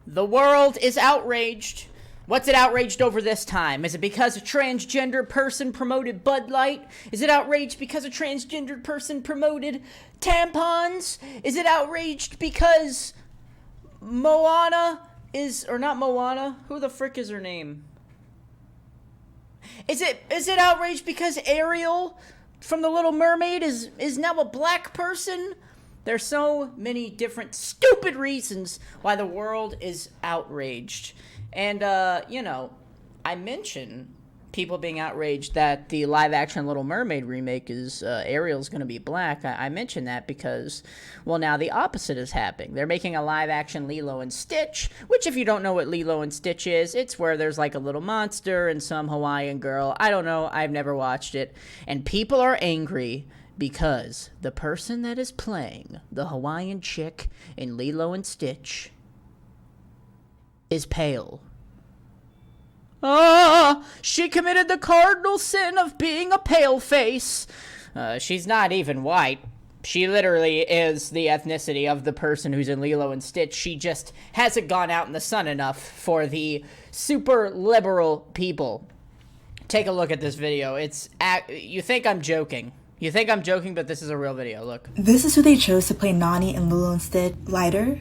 The world is outraged. What's it outraged over this time? Is it because a transgender person promoted Bud Light? Is it outraged because a transgendered person promoted tampons? Is it outraged because Moana is, or not Moana, who the frick is her name? Is it outraged because Ariel from The Little Mermaid is now a black person? There's so many different stupid reasons why the world is outraged. And, I mention people being outraged that the live-action Little Mermaid remake is Ariel's going to be black. I mention that because, well, now the opposite is happening. They're making a live-action Lilo and Stitch, which if you don't know what Lilo and Stitch is, it's where there's like a little monster and some Hawaiian girl. I don't know. I've never watched it. And people are angry because the person that is playing the Hawaiian chick in Lilo and Stitch is pale. She committed the cardinal sin of being a paleface. She's not even white. She literally is the ethnicity of the person who's in Lilo and Stitch. She just hasn't gone out in the sun enough for the super liberal people. Take a look at this video. You think I'm joking. You think I'm joking, but this is a real video. Look. This is who they chose to play Nani in Lilo and Stitch. Lighter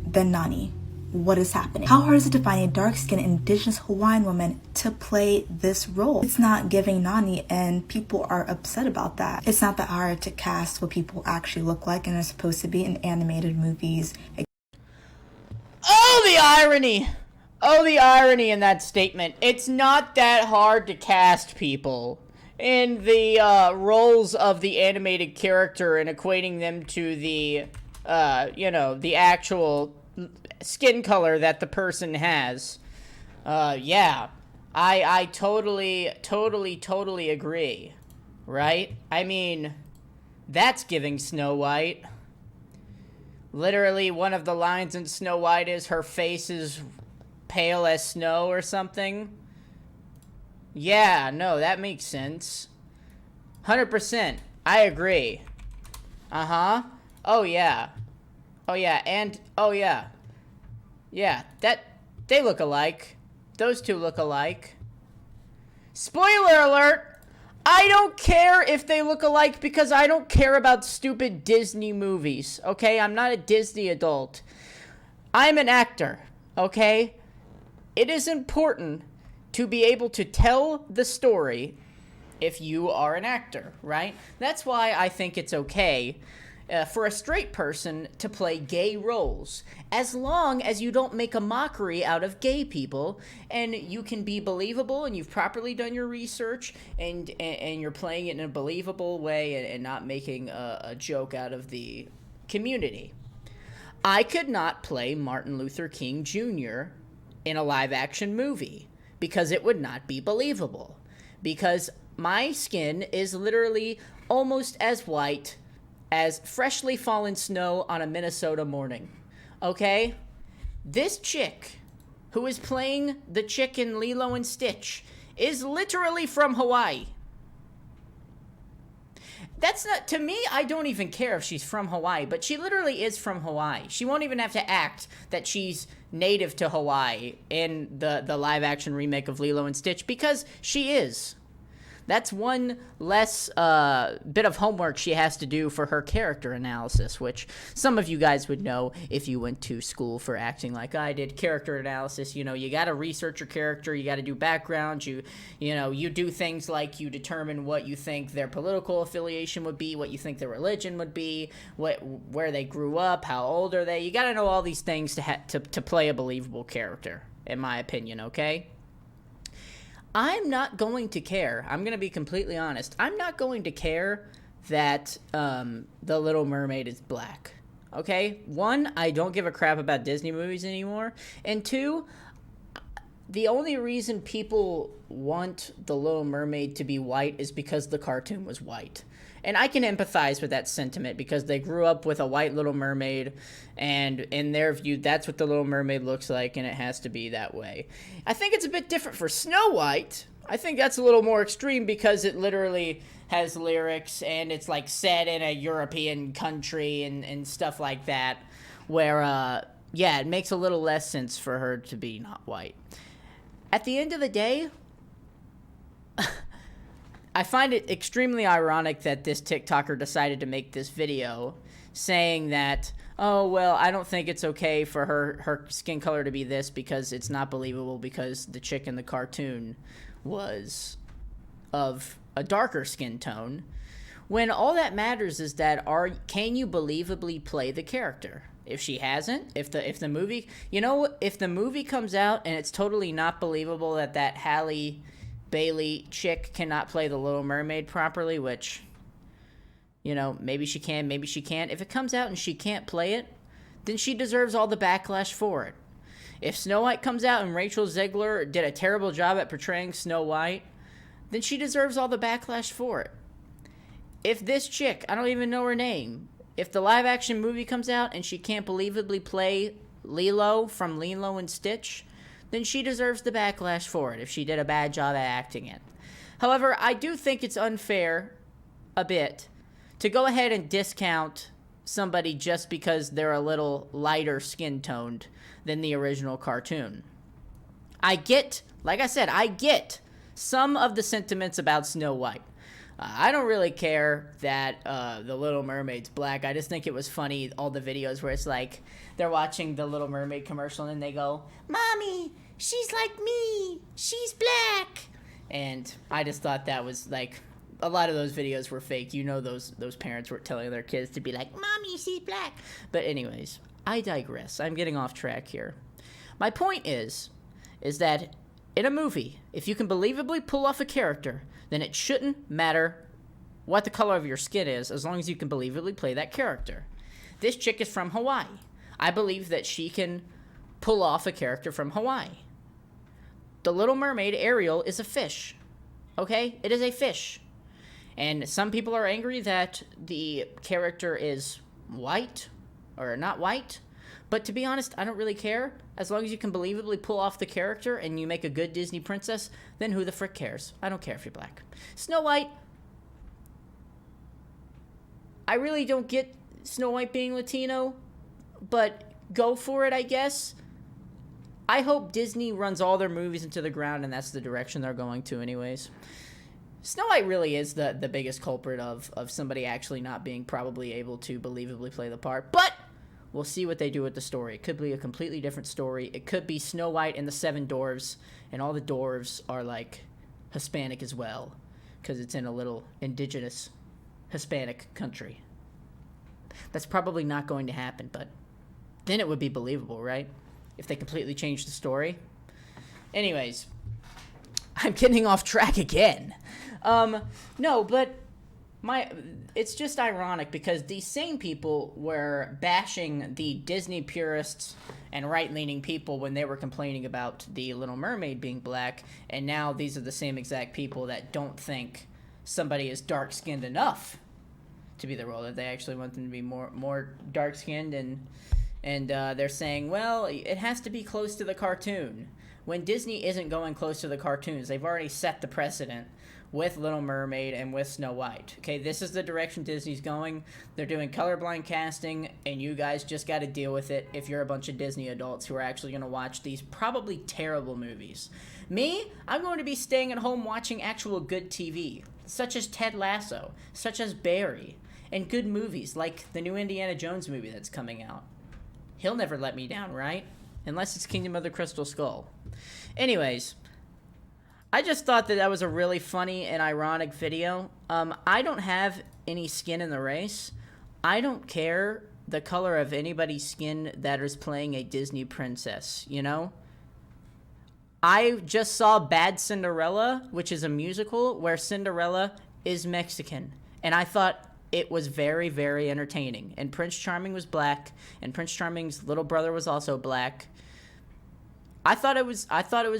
than Nani. What is happening? How hard is it to find a dark-skinned indigenous Hawaiian woman to play this role? It's not giving Nani, and people are upset about that. It's not that hard to cast what people actually look like and are supposed to be in animated movies. Oh, the irony! Oh, the irony in that statement. It's not that hard to cast people in the roles of the animated character and equating them to the, the actual skin color that the person has. Yeah. I totally agree. Right? I mean, that's giving Snow White. Literally, one of the lines in Snow White is her face is pale as snow or something. Yeah, no, that makes sense. 100%. I agree. Uh-huh. Oh, yeah. Oh, yeah, and, oh, yeah. Yeah, they look alike. Those two look alike. Spoiler alert! I don't care if they look alike because I don't care about stupid Disney movies, okay? I'm not a Disney adult. I'm an actor, okay? It is important to be able to tell the story if you are an actor, right? That's why I think it's okay for a straight person to play gay roles, as long as you don't make a mockery out of gay people, and you can be believable, and you've properly done your research, and you're playing it in a believable way, and not making a joke out of the community. I could not play Martin Luther King Jr. in a live-action movie, because it would not be believable, because my skin is literally almost as white as freshly fallen snow on a Minnesota morning, okay? This chick, who is playing the chick in Lilo and Stitch, is literally from Hawaii. That's not, to me, I don't even care if she's from Hawaii, but she literally is from Hawaii. She won't even have to act that she's native to Hawaii in the live-action remake of Lilo and Stitch, because she is. That's one less bit of homework she has to do for her character analysis, which some of you guys would know if you went to school for acting like I did. Character analysis, you got to research your character, you got to do background, you do things like you determine what you think their political affiliation would be, what you think their religion would be, where they grew up, how old are they. You got to know all these things to play a believable character, in my opinion, okay? I'm not going to care. I'm going to be completely honest. I'm not going to care that The Little Mermaid is black. Okay? One, I don't give a crap about Disney movies anymore. And two, the only reason people want The Little Mermaid to be white is because the cartoon was white. And I can empathize with that sentiment because they grew up with a white Little Mermaid, and in their view, that's what the Little Mermaid looks like, and it has to be that way. I think it's a bit different for Snow White. I think that's a little more extreme because it literally has lyrics, and it's like set in a European country and stuff like that, where yeah, it makes a little less sense for her to be not white. At the end of the day, I find it extremely ironic that this TikToker decided to make this video saying that, oh, well, I don't think it's okay for her skin color to be this because it's not believable because the chick in the cartoon was of a darker skin tone. When all that matters is that can you believably play the character? If she hasn't, if the movie, if the movie comes out and it's totally not believable that Halle Bailey chick cannot play the Little Mermaid properly, which, maybe she can, maybe she can't. If it comes out and she can't play it, then she deserves all the backlash for it. If Snow White comes out and Rachel Zegler did a terrible job at portraying Snow White, then she deserves all the backlash for it. If this chick, I don't even know her name, if the live action movie comes out and she can't believably play Lilo from Lilo and Stitch, then she deserves the backlash for it if she did a bad job at acting it. However, I do think it's unfair a bit to go ahead and discount somebody just because they're a little lighter skin toned than the original cartoon. I get some of the sentiments about Snow White. I don't really care that the Little Mermaid's black. I just think it was funny, all the videos where it's like they're watching the Little Mermaid commercial and they go, "Mommy, she's like me. She's black." And I just thought that was like, a lot of those videos were fake. Those parents were telling their kids to be like, "Mommy, she's black." But anyways, I digress. I'm getting off track here. My point is that in a movie, if you can believably pull off a character, then it shouldn't matter what the color of your skin is, as long as you can believably play that character. This chick is from Hawaii. I believe that she can pull off a character from Hawaii. The Little Mermaid, Ariel, is a fish. Okay? It is a fish. And some people are angry that the character is white, or not white. But to be honest, I don't really care. As long as you can believably pull off the character and you make a good Disney princess, then who the frick cares? I don't care if you're black. Snow White, I really don't get Snow White being Latino, but go for it, I guess. I hope Disney runs all their movies into the ground and that's the direction they're going to anyways. Snow White really is the biggest culprit of somebody actually not being probably able to believably play the part, but we'll see what they do with the story. It could be a completely different story. It could be Snow White and the Seven Dwarves, and all the dwarves are, like, Hispanic as well, because it's in a little indigenous Hispanic country. That's probably not going to happen, but then it would be believable, right? If they completely changed the story. Anyways, I'm getting off track again. No, but it's just ironic because these same people were bashing the Disney purists and right-leaning people when they were complaining about the Little Mermaid being black, and now these are the same exact people that don't think somebody is dark-skinned enough to be the role, that they actually want them to be more dark-skinned, and they're saying, well, it has to be close to the cartoon. When Disney isn't going close to the cartoons, they've already set the precedent with Little Mermaid and with Snow White. Okay, this is the direction Disney's going. They're doing colorblind casting, and you guys just got to deal with it if you're a bunch of Disney adults who are actually going to watch these probably terrible movies. Me, I'm going to be staying at home watching actual good TV, such as Ted Lasso, such as Barry, and good movies like the new Indiana Jones movie that's coming out. He'll never let me down, right? Unless it's Kingdom of the Crystal Skull. Anyways, I just thought that was a really funny and ironic video. I don't have any skin in the race. I don't care the color of anybody's skin that is playing a Disney princess, you know? I just saw Bad Cinderella, which is a musical where Cinderella is Mexican. And I thought it was very, very entertaining. And Prince Charming was black, and Prince Charming's little brother was also black. I thought it was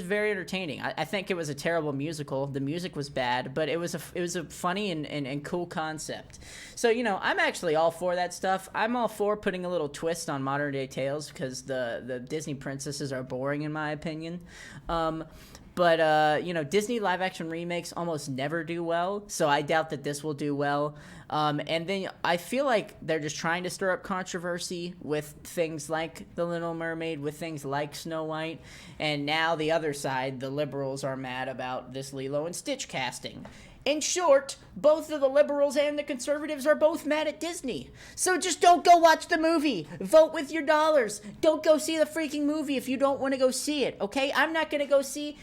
very entertaining. I think it was a terrible musical. The music was bad, but it was a funny and cool concept. So, you know, I'm actually all for that stuff. I'm all for putting a little twist on modern day tales because the Disney princesses are boring in my opinion. But you know, Disney live action remakes almost never do well, so I doubt that this will do well. And then I feel like they're just trying to stir up controversy with things like The Little Mermaid, with things like Snow White. And now the other side, the liberals, are mad about this Lilo and Stitch casting. In short, both of the liberals and the conservatives are both mad at Disney. So just don't go watch the movie. Vote with your dollars. Don't go see the freaking movie if you don't want to go see it, okay? I'm not going to go see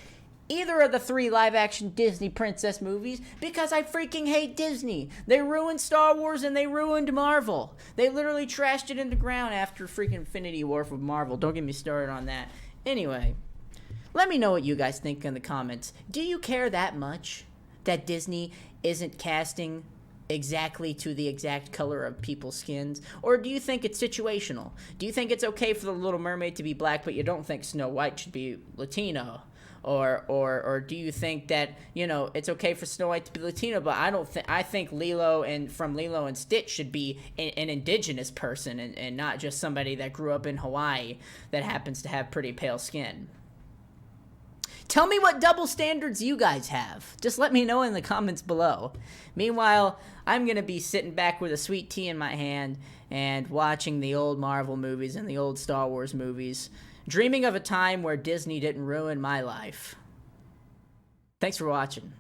either of the 3 live-action Disney princess movies because I freaking hate Disney. They ruined Star Wars and they ruined Marvel. They literally trashed it in the ground after freaking Infinity War with Marvel. Don't get me started on that. Anyway, let me know what you guys think in the comments. Do you care that much that Disney isn't casting exactly to the exact color of people's skins? Or do you think it's situational? Do you think it's okay for the Little Mermaid to be black, but you don't think Snow White should be Latino? Or do you think that, you know, it's okay for Snow White to be Latino, but I think Lilo and Stitch should be an indigenous person and not just somebody that grew up in Hawaii that happens to have pretty pale skin. Tell me what double standards you guys have. Just let me know in the comments below. Meanwhile, I'm going to be sitting back with a sweet tea in my hand and watching the old Marvel movies and the old Star Wars movies, dreaming of a time where Disney didn't ruin my life. Thanks for watching.